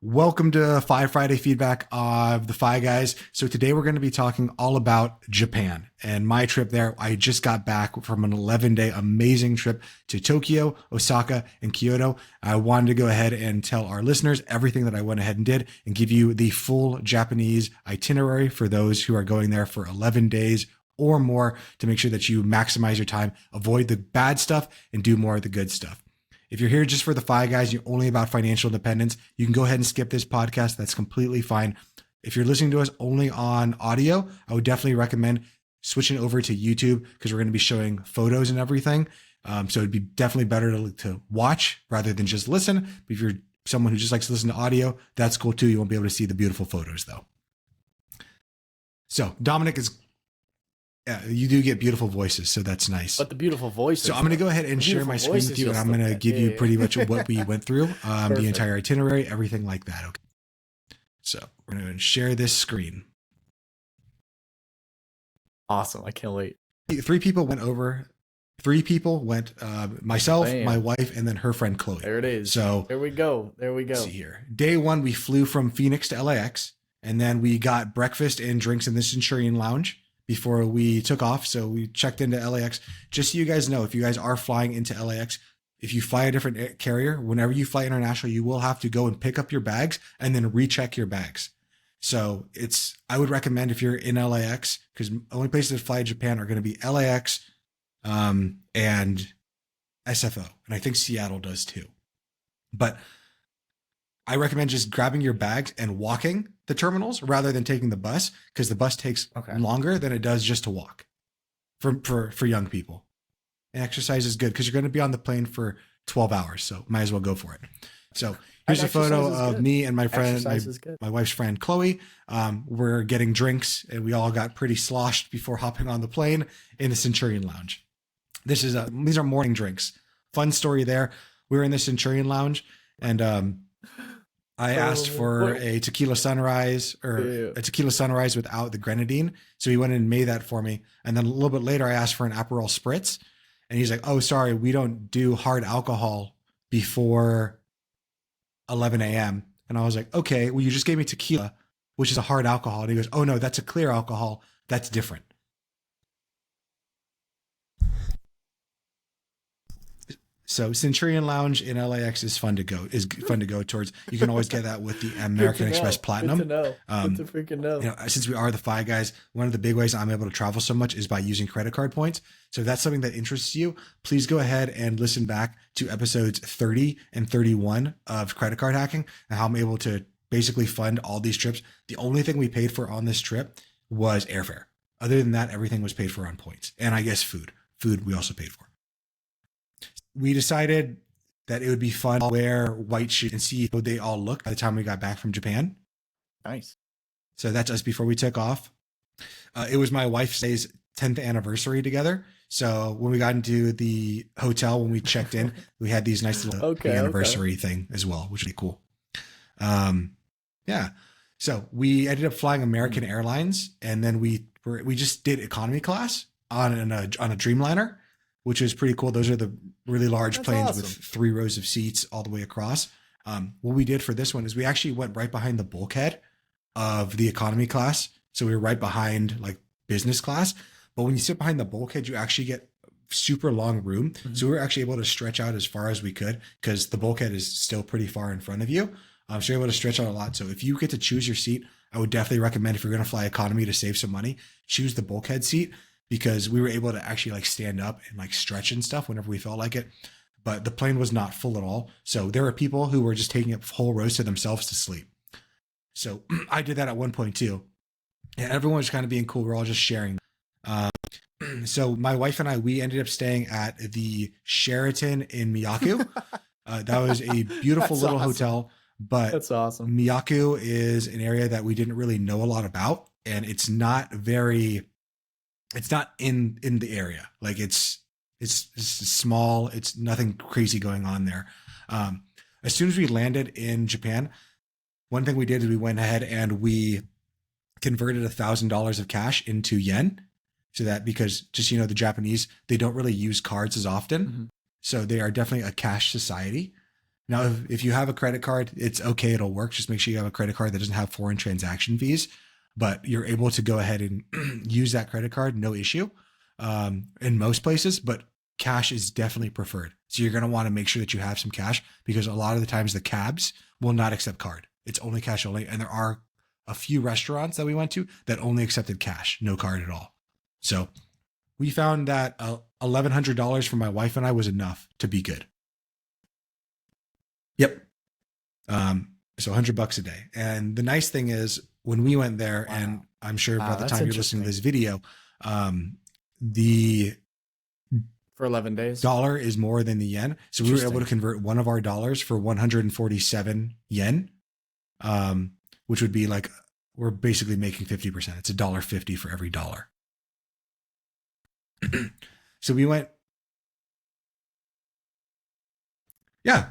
Welcome to Five Friday feedback of the Fi Guys. So today we're going to be talking all about Japan and my trip there. I just got back from an 11-day amazing trip to Tokyo, Osaka, and Kyoto. I wanted to go ahead and tell our listeners everything that I went ahead and did and give you the full Japanese itinerary for those who are going there for 11 days or more to make sure that you maximize your time, avoid the bad stuff, and do more of the good stuff. If you're here just for the Fi Guys, you're only about financial independence, you can go ahead and skip this podcast. That's completely fine. If you're listening to us only on audio, I would definitely recommend switching over to YouTube because we're going to be showing photos and everything. So it'd be definitely better to watch rather than just listen. But if you're someone who just likes to listen to audio, that's cool too. You won't be able to see the beautiful photos though. So Dominic is... Yeah, you do get beautiful voices, so that's nice. But the beautiful voices. So I'm going to go ahead and share my screen with you, and I'm going to give you pretty much what we went through, the entire itinerary, everything like that. Okay. So we're going to share this screen. Awesome. I can't wait. Three people went, myself, my wife, and then her friend Chloe. There it is. So there we go. Let's see here. Day one, we flew from Phoenix to LAX, and then we got breakfast and drinks in the Centurion Lounge before we took off. So we checked into LAX. Just so you guys know, if you guys are flying into LAX, if you fly a different carrier, whenever you fly international, you will have to go and pick up your bags and then recheck your bags. So I would recommend if you're in LAX, because the only places that fly Japan are going to be LAX and SFO. And I think Seattle does too. But I recommend just grabbing your bags and walking the terminals rather than taking the bus, because the bus takes longer than it does just to walk for young people. And exercise is good because you're going to be on the plane for 12 hours. So might as well go for it. So here's a photo of me and my friend, my wife's friend, Chloe. We're getting drinks and we all got pretty sloshed before hopping on the plane in the Centurion Lounge. These are morning drinks. Fun story there. We were in the Centurion Lounge and, I asked for a tequila sunrise a tequila sunrise without the grenadine. So he went and made that for me. And then a little bit later, I asked for an Aperol spritz and he's like, oh, sorry, we don't do hard alcohol before 11 a.m. And I was like, okay, well, you just gave me tequila, which is a hard alcohol. And he goes, oh no, that's a clear alcohol. That's different. So Centurion Lounge in LAX is fun to go towards. You can always get that with the American Express Platinum. Good to know. Good to freaking know. Since we are the Fi Guys, one of the big ways I'm able to travel so much is by using credit card points. So if that's something that interests you, please go ahead and listen back to episodes 30 and 31 of credit card hacking and how I'm able to basically fund all these trips. The only thing we paid for on this trip was airfare. Other than that, everything was paid for on points. And I guess food. Food we also paid for. We decided that it would be fun to wear white shoes and see how they all look by the time we got back from Japan. Nice. So that's us before we took off. It was my wife's 10th anniversary together. So when we got into the hotel, when we checked in, we had these nice little anniversary thing as well, which would be cool. Yeah. So we ended up flying American Airlines, and then we just did economy class on a Dreamliner, which is pretty cool. Those are the really large planes with 3 rows of seats all the way across. What we did for this one is we actually went right behind the bulkhead of the economy class. So we were right behind like business class. But when you sit behind the bulkhead, you actually get super long room. Mm-hmm. So we were actually able to stretch out as far as we could because the bulkhead is still pretty far in front of you. So you're able to stretch out a lot. So if you get to choose your seat, I would definitely recommend, if you're going to fly economy to save some money, choose the bulkhead seat, because we were able to actually like stand up and like stretch and stuff whenever we felt like it. But the plane was not full at all. So there were people who were just taking up whole rows to themselves to sleep. So I did that at one point too. And everyone was kind of being cool. We're all just sharing. So my wife and we ended up staying at the Sheraton in Miyako. That was a beautiful little hotel, but that's awesome. Miyako is an area that we didn't really know a lot about. And it's not in the area. Like it's small. It's nothing crazy going on there. As soon as we landed in Japan, one thing we did is we went ahead and we converted $1,000 of cash into yen. So that, because just, the Japanese, they don't really use cards as often. Mm-hmm. So they are definitely a cash society. Now, if you have a credit card, it's okay. It'll work. Just make sure you have a credit card that doesn't have foreign transaction fees, but you're able to go ahead and use that credit card, no issue, in most places. But cash is definitely preferred. So you're going to want to make sure that you have some cash because a lot of the times the cabs will not accept card. It's only cash only. And there are a few restaurants that we went to that only accepted cash, no card at all. So we found that $1,100 for my wife and I was enough to be good. Yep. So $100 a day. And the nice thing is when we went there, Wow. and I'm sure by the That's time you're listening to this interesting. video, the For 11 days. dollar is more than the yen. So we were able to Interesting. convert one of our dollars for 147 yen, which would be like, we're basically making 50%. It's $1.50 for every dollar. So we went, yeah.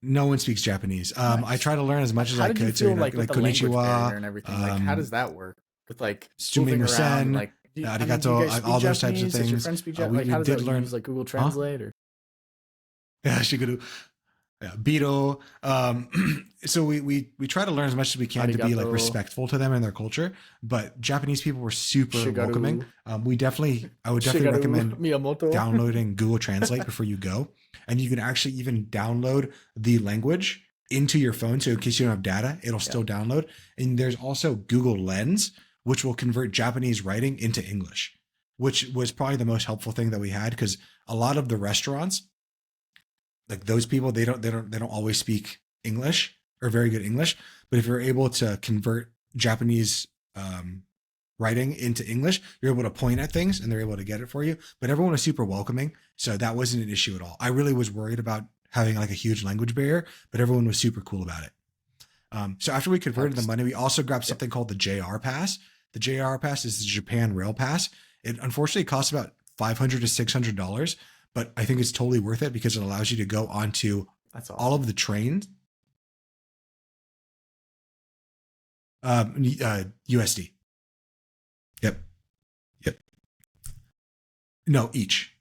No one speaks Japanese. I Nice. try to learn as much as How I did you could. feel So like with the language barrier konnichiwa, and everything? Like, how does that work? With like moving around, sumimasen, like, do you arigato, guys speak all those types of Japanese? Does your things. friend speak We, Japanese? Like, how we does did that learn. use like Google Huh? Translate or? Yeah, Shiguru. Yeah, Bito. So we try to learn as much as we can to be like Arigato. respectful to them and their culture. But Japanese people were super Shigaru. welcoming. I would definitely Shigeru recommend Miyamoto. downloading Google Translate before you go. And you can actually even download the language into your phone. So in case you don't have data, it'll still download. And there's also Google Lens, which will convert Japanese writing into English, which was probably the most helpful thing that we had because a lot of the restaurants, like those people, they don't always speak English or very good English. But if you're able to convert Japanese writing into English, you're able to point at things and they're able to get it for you. But everyone was super welcoming, so that wasn't an issue at all. I really was worried about having like a huge language barrier, but everyone was super cool about it. So after we converted the money, we also grabbed something called the JR Pass. The JR Pass is the Japan Rail Pass. It unfortunately costs about $500 to $600, but I think it's totally worth it because it allows you to go onto That's awesome. all of the trains. USD. Yep. No, each.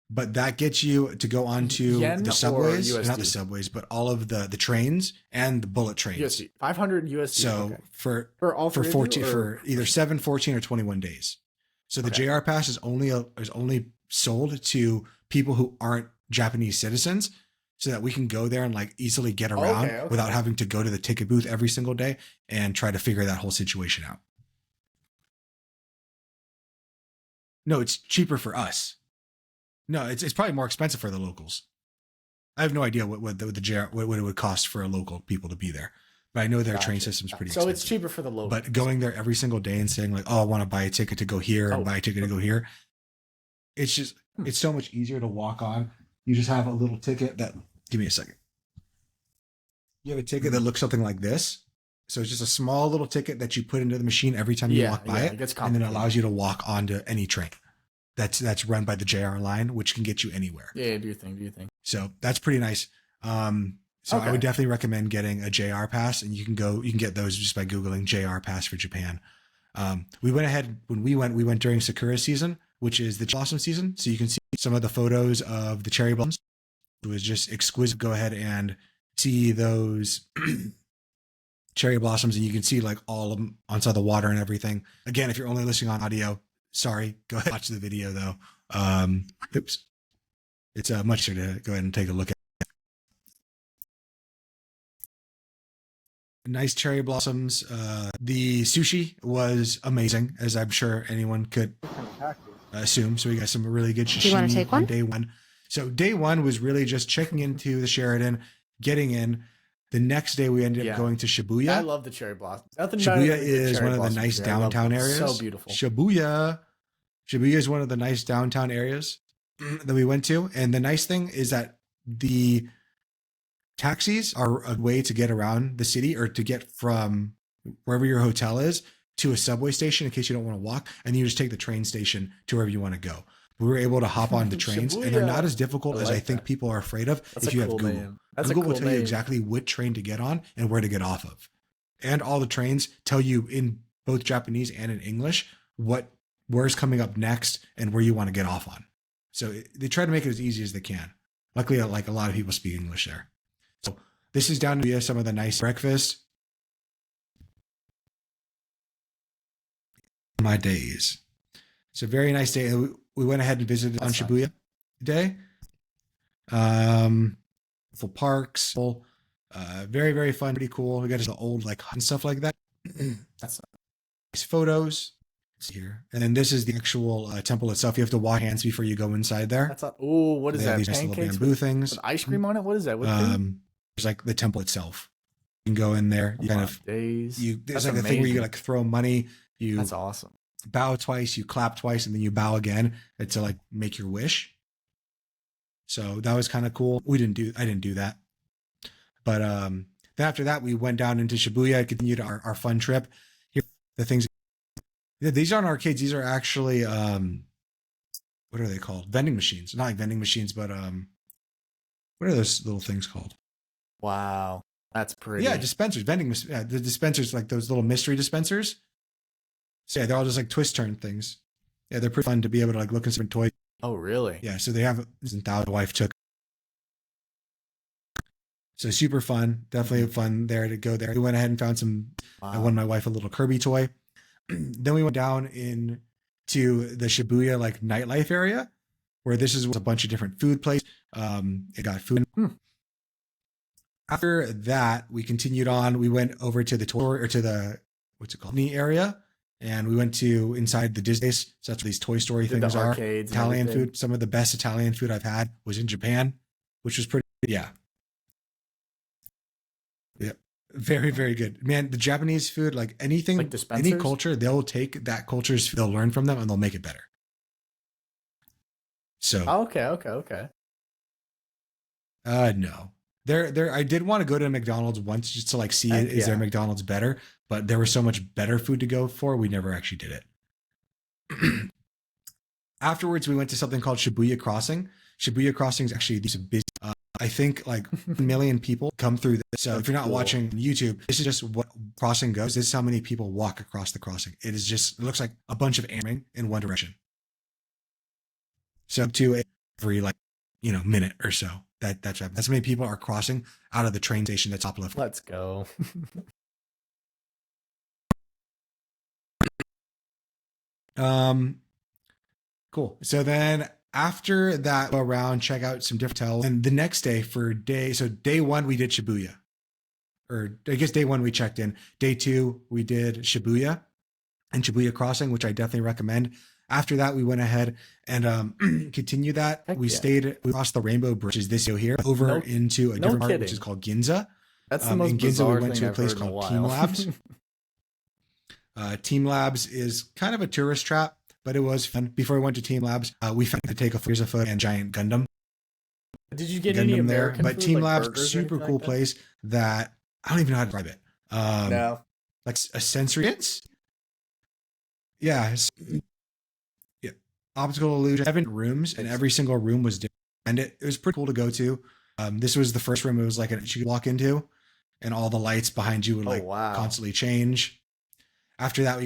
But that gets you to go onto Yen the or subways, USD? not the subways, but all of the trains and the bullet trains. USD. 500 USD. So okay. for all for three of 14 you, or- for either 7, 14, or 21 days. So the Okay. JR Pass is only sold to people who aren't Japanese citizens, so that we can go there and like easily get around Okay. without having to go to the ticket booth every single day and try to figure that whole situation out. No, it's cheaper for us. No, it's probably more expensive for the locals. I have no idea what the JR what it would cost for a local people to be there, but I know their train Gotcha. system's pretty So expensive. it's cheaper for the locals. But going there every single day and saying like, oh, I want to buy a ticket to go here and buy a ticket to go here, it's just it's so much easier to walk on. You just have a little ticket that. Give me a second. You have a ticket that looks something like this. So it's just a small little ticket that you put into the machine every time you walk by it, gets and then it complicated. allows you to walk onto any train that's run by the JR line, which can get you anywhere. Yeah, do your thing. So that's pretty nice. So I would definitely recommend getting a JR Pass, and you can get those just by Googling JR Pass for Japan. We went ahead when we went during Sakura season, which is the blossom season. So you can see some of the photos of the cherry blossoms. It was just exquisite. Go ahead and see those cherry blossoms, and you can see like all of them outside the water and everything. Again, if you're only listening on audio, sorry, go ahead and watch the video though. Oops. It's much easier to go ahead and take a look at. Nice cherry blossoms. The sushi was amazing, as I'm sure anyone could assume. So we got some really good Do you want to sashimi take on one? day one. So day one was really just checking into the Sheraton, getting in. The next day we ended up going to Shibuya. I love the cherry blossom. Shibuya is one of the nice downtown areas. So beautiful. Shibuya is one of the nice downtown areas that we went to. And the nice thing is that the taxis are a way to get around the city or to get from wherever your hotel is to a subway station in case you don't want to walk. And you just take the train station to wherever you want to go. We were able to hop on the trains, and they're not as difficult as I think people are afraid of if you have Google. Google will tell you exactly what train to get on and where to get off of. And all the trains tell you in both Japanese and in English what where's coming up next and where you want to get off on. So they try to make it as easy as they can. Luckily, like a lot of people speak English there. So this is down to some of the nice breakfast. My days. It's a very nice day. We went ahead and visited on Shibuya day. Full parks, very, very fun, pretty cool. We got the old like hut and stuff like that. That's Nice photos here. And then this is the actual temple itself. You have to wash hands before you go inside there. That's not. Oh, what is They have that? these nice little Pancakes bamboo with things. ice cream on it? What is that? What There's like the temple itself. You can go in there. You kind of days. There's like a thing where you like throw money. You That's awesome. bow twice, you clap twice, and then you bow again to like make your wish. So that was kind of cool. I didn't do that. But then after that, we went down into Shibuya, continued our fun trip. Here, the things. These aren't arcades. These are actually what are they called? Vending machines. Not like vending machines, but what are those little things called? Wow, that's pretty. Yeah, dispensers. The dispensers, like those little mystery dispensers. So yeah, they're all just like twist turn things. Yeah, they're pretty fun to be able to like look at some toys. Oh, really? Yeah, so they have the wife took. So super fun. Definitely fun there to go there. We went ahead and found some. Wow. I won my wife a little Kirby toy. Then we went down into the Shibuya like nightlife area, where this is a bunch of different food places. It got food. After that, we continued on. We went over to the tour or to the what's it called? Disney area. And we went to inside the Disney. So that's where these Toy Story things are. Italian food. Some of the best Italian food I've had was in Japan, which was pretty, yeah. Very, very good. Man, the Japanese food, like anything, like any culture, they'll take that culture's, they'll learn from them and they'll make it better. So. Okay. No. I did want to go to McDonald's once just to like see is their McDonald's better, but there was so much better food to go for, we never actually did it. Afterwards, we went to something called Shibuya Crossing. Shibuya Crossing is actually these big, I think like 1 million people come through this. So if you're not watching YouTube, this is just what crossing goes. This is how many people walk across the crossing. It looks like a bunch of aiming in one direction. So to every like, minute or so. That's how many people are crossing out of the train station that's top left. Let's go. Cool. So then after that, go around, check out some different hotels. And the next day day one, we did Shibuya. Or I guess day one, we checked in. Day two, we did Shibuya and Shibuya Crossing, which I definitely recommend. After that, we went ahead and continued that. We stayed across the Rainbow Bridge, is this here, over into a different part, which is called Ginza. That's the most in Ginza, we went to a I've place called Team Labs. Team Labs is kind of a tourist trap, but it was fun. Before we went to Team Labs, we found to take a foot and giant Gundam. Did you get Gundam any American there? But food, Team like Labs, super cool place that I don't even know how to describe it. No. Like a sensory experience. Yeah. Optical illusion, 7 rooms, and every single room was different. And it was pretty cool to go to. This was the first room. It was like you could walk into, and all the lights behind you would constantly change. After that,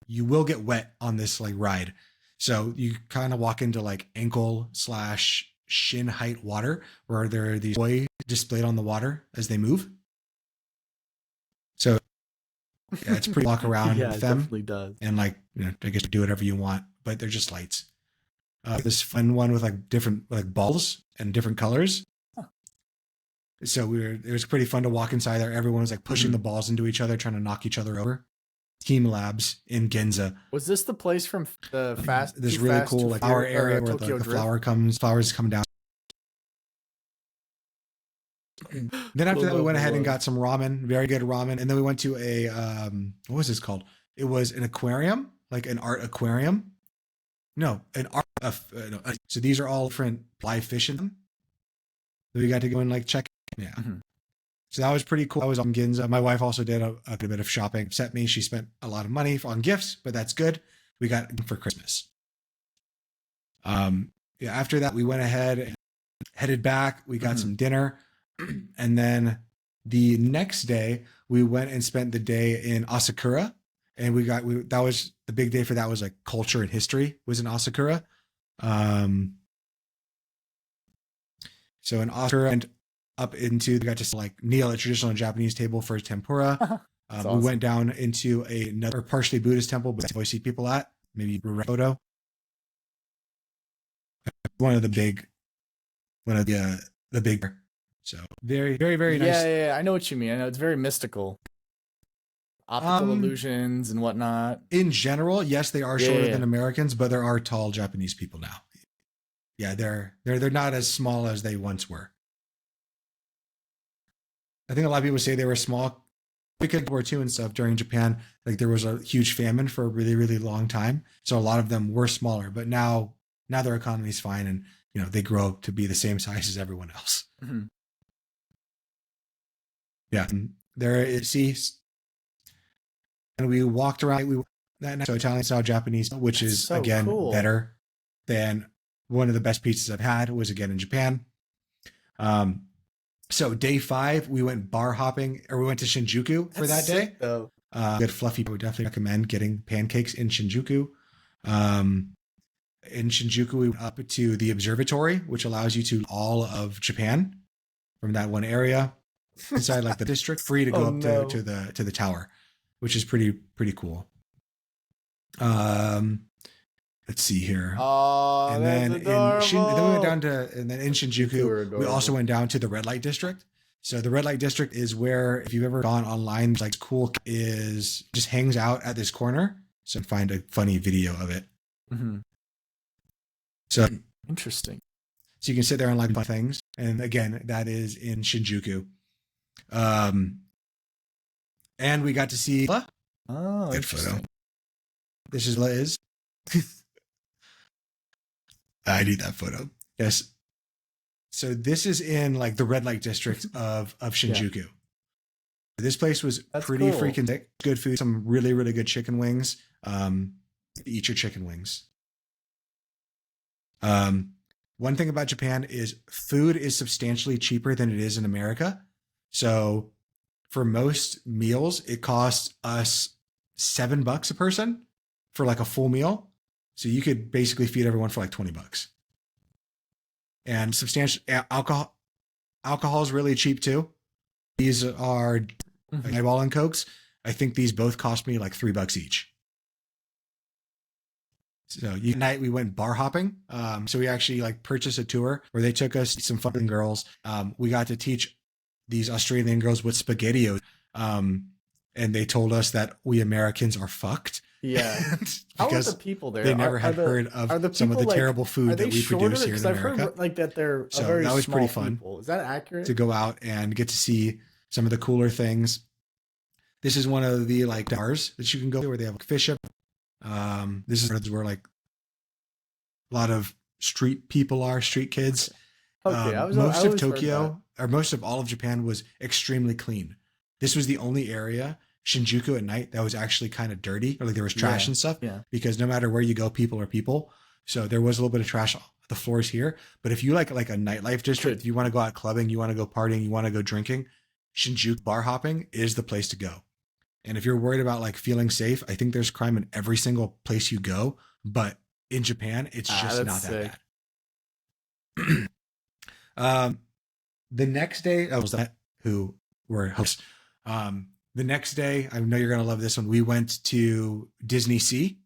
you will get wet on this like ride. So you kind of walk into like ankle/shin height water, where there are these toys displayed on the water as they move. So yeah, it's pretty walk around with them. It definitely does. And like, I guess do whatever you want, but they're just lights. This fun one with like different like balls and different colors. Huh. So it was pretty fun to walk inside there. Everyone was like pushing the balls into each other, trying to knock each other over. Team Labs in Ginza. Was this the place from the this really cool like flower area where the flowers come down. Then after that, we went ahead and got some ramen, very good ramen. And then we went to a, what was this called? It was an aquarium, like an art aquarium. No, an art. So these are all different live fish in them. So we got to go and like check. Yeah. Mm-hmm. So that was pretty cool. I was on Ginza. My wife also did a bit of shopping. Upset me. She spent a lot of money on gifts, but that's good. We got for Christmas. After that, we went ahead and headed back. We got some dinner. And then the next day, we went and spent the day in Asakura. and that was the big day for that was like culture and history was in Asakura. Um, so in Asakura and up into, we got to like kneel at a traditional Japanese table for tempura. Awesome. We went down into another partially Buddhist temple, but I always see people at maybe photo. One of the big. So very, very, very nice. Yeah, I know what you mean. I know it's very mystical. Optical illusions and whatnot. In general, yes, they are shorter Yeah. than Americans, but there are tall Japanese people now. Yeah, they're not as small as they once were. I think a lot of people say they were small because World War II and stuff during Japan. Like there was a huge famine for a really, really long time, so a lot of them were smaller. But now their economy's fine, and they grow up to be the same size as everyone else. Mm-hmm. Yeah, there is. And we walked around. That night, so Italian style Japanese, which That's is so again cool. better than one of the best pizzas I've had. Was again in Japan. So day 5, we went bar hopping, or we went to Shinjuku for that day. Sick, though. Good fluffy. I would definitely recommend getting pancakes in Shinjuku. In Shinjuku, we went up to the observatory, which allows you to all of Japan from that one area inside like the district, free to go up to the tower, which is pretty cool. Let's see here. Oh, and then we went down to, and then in Shinjuku, we also went down to the red light district. So the red light district is where, if you've ever gone online, like cool is just hangs out at this corner. So find a funny video of it. Mm-hmm. So interesting. So you can sit there and like fun things. And again, that is in Shinjuku. And we got to see good photo. This is Liz. I need that photo. Yes. So this is in like the red light district of Shinjuku. Yeah. This place was pretty freaking thick. Good food. Some really, really good chicken wings. Eat your chicken wings. One thing about Japan is food is substantially cheaper than it is in America. So for most meals, it costs us $7 a person for like a full meal. So you could basically feed everyone for like $20. And substantial alcohol is really cheap too. These are highball and cokes. I think these both cost me like $3 each. So night we went bar hopping. So we actually like purchased a tour where they took us to some fucking girls. We got to teach these Australian girls what spaghetti. And they told us that we Americans are fucked. Yeah. How are the people there? They never had heard of some of the terrible food that we produce here in America. I've heard like that they're so very that was small pretty fun. People. Is that accurate? To go out and get to see some of the cooler things. This is one of the like bars that you can go to where they have like, fish up. This is where like a lot of street people are, street kids. Okay, most of Tokyo or most of all of Japan was extremely clean. This was the only area, Shinjuku at night, that was actually kind of dirty, or like there was trash and stuff. Yeah. Because no matter where you go, people are people. So there was a little bit of trash on the floors here. But if you like a nightlife district, if you want to go out clubbing, you want to go partying, you want to go drinking, Shinjuku bar hopping is the place to go. And if you're worried about like feeling safe, I think there's crime in every single place you go. But in Japan, it's just not that bad. The next day, that was that who were hosts. The next day, I know you're going to love this one. We went to Disney Sea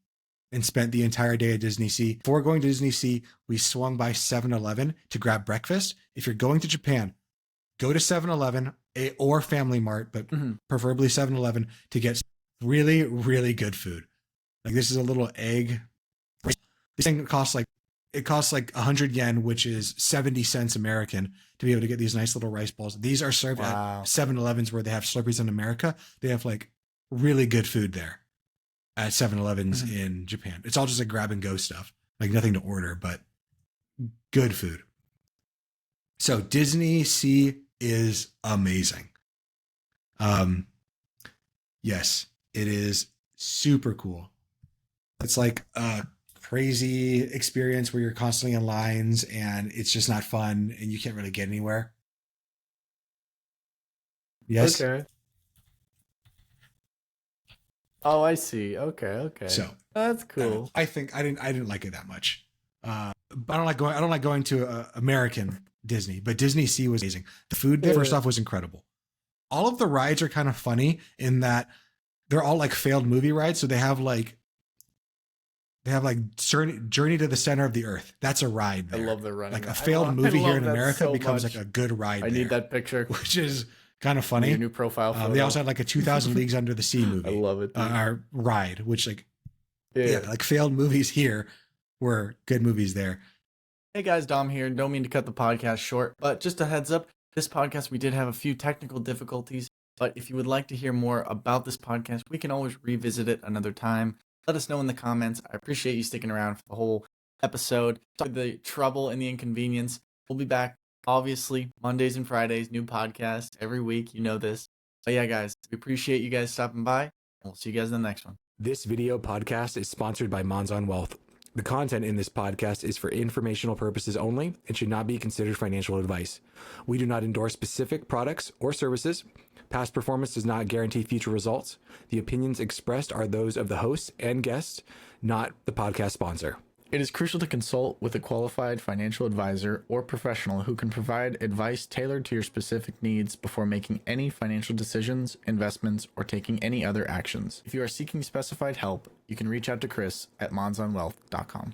and spent the entire day at Disney Sea. Before going to Disney Sea, we swung by 7-Eleven to grab breakfast. If you're going to Japan, go to 7-Eleven or Family Mart, but preferably 7-Eleven to get really, really good food. Like this is a little egg. This thing costs like 100 yen, which is 70 cents American, to be able to get these nice little rice balls. These are served at 7-Elevens where they have Slurpees in America. They have like really good food there at 7-Elevens in Japan. It's all just like grab and go stuff, like nothing to order, but good food. So Disney Sea is amazing. Yes, it is super cool. It's like a crazy experience where you're constantly in lines and it's just not fun and you can't really get anywhere. Yes. Okay. Oh, I see. Okay. So That's cool. I think I didn't like it that much. But I don't like going to American Disney, but Disney Sea was amazing. The food there, first off, was incredible. All of the rides are kind of funny in that they're all like failed movie rides. So they have like Journey to the Center of the Earth. That's a ride there. I love the running. Like a failed movie here in America so becomes much. like a good ride. I need that picture. Which is kind of funny. Your new profile photo. They also had like a 2000 Leagues Under the Sea movie. I love it. Our ride, which like like failed movies here were good movies there. Hey guys, Dom here. Don't mean to cut the podcast short, but just a heads up, this podcast, we did have a few technical difficulties, but if you would like to hear more about this podcast, we can always revisit it another time. Let us know in the comments. I appreciate you sticking around for the whole episode. Sorry for the trouble and the inconvenience. We'll be back, obviously, Mondays and Fridays, new podcast every week. You know this. But yeah, guys, we appreciate you guys stopping by, and we'll see you guys in the next one. This video podcast is sponsored by Monzon Wealth. The content in this podcast is for informational purposes only and should not be considered financial advice. We do not endorse specific products or services. Past performance does not guarantee future results. The opinions expressed are those of the hosts and guests, not the podcast sponsor. It is crucial to consult with a qualified financial advisor or professional who can provide advice tailored to your specific needs before making any financial decisions, investments, or taking any other actions. If you are seeking specified help, you can reach out to Chris at monzonwealth.com.